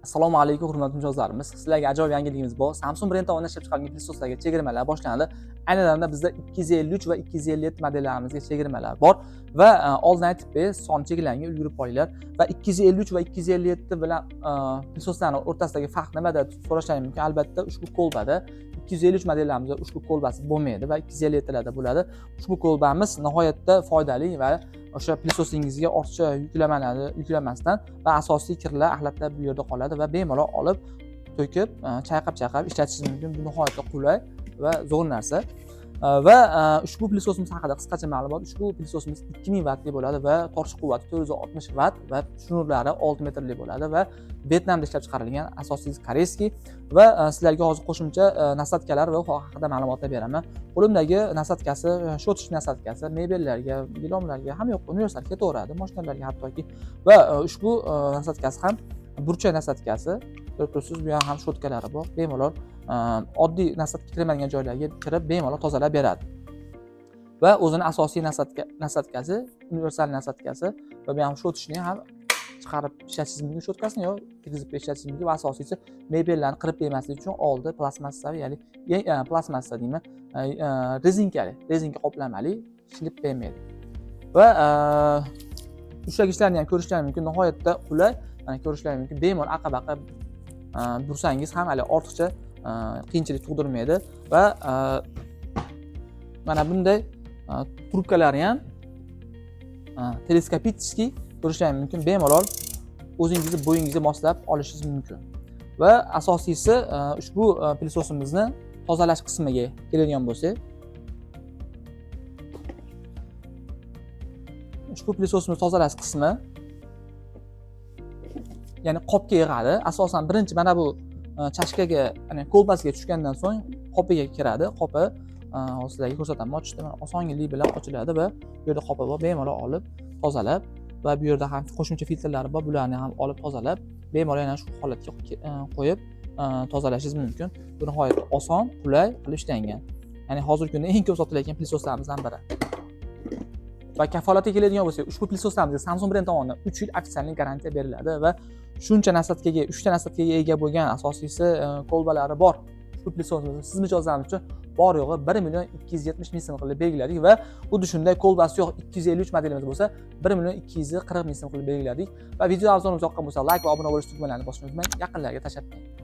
Assalomu alaykum hurmatli mijozlarimiz. Sizlarga ajoyib yangiligimiz bor. Samsung brendi tomonidan ishlab chiqarilgan plisoslarga chegirmalar boshlandi. Ayni damda bizda 253 va 257 modellarimizga chegirmalar bor va oldin aytib berish soni cheklangan ulgurib olinglar va 253 va 257 bilan plisoslarning o'rtasidagi farq nimada so'rashlaringiz mumkin. Albatta ushbu kolbada 253 modellarimizda ushbu kolbasi bo'lmaydi va 257 larda bo'ladi. Ushbu kolbamiz nihoyatda foydali va o'sha plisosingizga ortiqcha yuklamalarni yuklamasdan va asosiy kirlar, axlatlar bu yerda qoladi va bemalol olib, to'kib, chayqab ishlatishingiz mumkin. Bu nihoyatda qulay va zo'r narsa. Va ushbu plisosimiz haqida qisqacha ma'lumot. Ushbu plisosimiz 2000 vattli bo'ladi va tortish quvvati 460 vatt va shnurlari 6 metrli bo'ladi va Vyetnamda ishlab chiqarilgan, asosiysi koreyskiy va sizlarga hozir qo'shimcha nasatkalar va haqida ma'lumotlar beraman. Qo'limdagi nasatkasi, shotish nasatkasi mebellarga, bilomlarga, ham yo'q, universal ketaveradi, mashinalarga hattoki va ushbu nasatkasi ham burchak nasatkasi. Ko'rib turibsiz, bu ham shotkalari bor. Bemalol oddiy nasatka kirmaydigan joylarga kirib bemalol tozalab beradi. Va o'zini asosiy nasatkasi, universal nasatkasi va bu ham shotishni ham chiqarib ishlatishingiz mumkin, shotkasini yo kirgizib ishlatishingiz mumkin va asosiysi mebellarni qirib yemaslik uchun oldi plastmassaviy, ya'ni plastmassa deyman, rezinka qoplamali shilib bermaydi. Va ushlagichlarni ham ko'rishlaringiz mumkin, nihoyatda qulay. Mana ko'rishlaringiz mumkin, bemalol aqab bursangiz ham hali ortiqcha qiyinchilik tug'dirmaydi va mana bunday trubkalari ham teleskopichskiy ko'rishlaringiz mumkin, bemalol o'zingizni bo'yingizga moslab olishingiz mumkin. Va asosiysi ushbu plisosimizni tozalash qismiga keladigan bo'lsak, ushbu plisosimiz tozalash qismi, ya'ni qopga yig'adi. Asosan birinchi mana bu chashkaga, ya'ni kolbasiga tushgandan so'ng qopiga kiradi. Qopi sizlarga ko'rsataman, ochishda mana osonlik bilan ochiladi va bu yerda qopi bor, bemalol olib tozalab va bu yerda ham qo'shimcha filtrlari bor, bularni ham olib tozalab bemalol yana shu holatga qo'yib tozalashingiz mumkin. Bu nihoyatda oson, qulay qilib ishlangan. Ya'ni hozirgi kunda eng ko'p sotilayotgan plisoslarımizdan biri. Va kafolatga keladigan bo'lsak, ushbu plisoslarga Samsung brendi tomonidan 3 yil ofitsial garantiya beriladi va shuncha nasatkaga, 3 ta nasatkaga ega bo'lgan, asosiysi kolbalari bor ushbu plisosimizni siz mijozlarimiz uchun bor yo'g'i 1.270.000 so'm qilib belgiladik va xuddi shunday kolbasi yo'q 253 modelimiz bo'lsa 1.240.000 so'm qilib belgiladik va video obzorimiz yoqqan bo'lsa like va obuna bo'lish tugmalarini bosishni unutmang. Yaqinlarga tashlab qo'ying.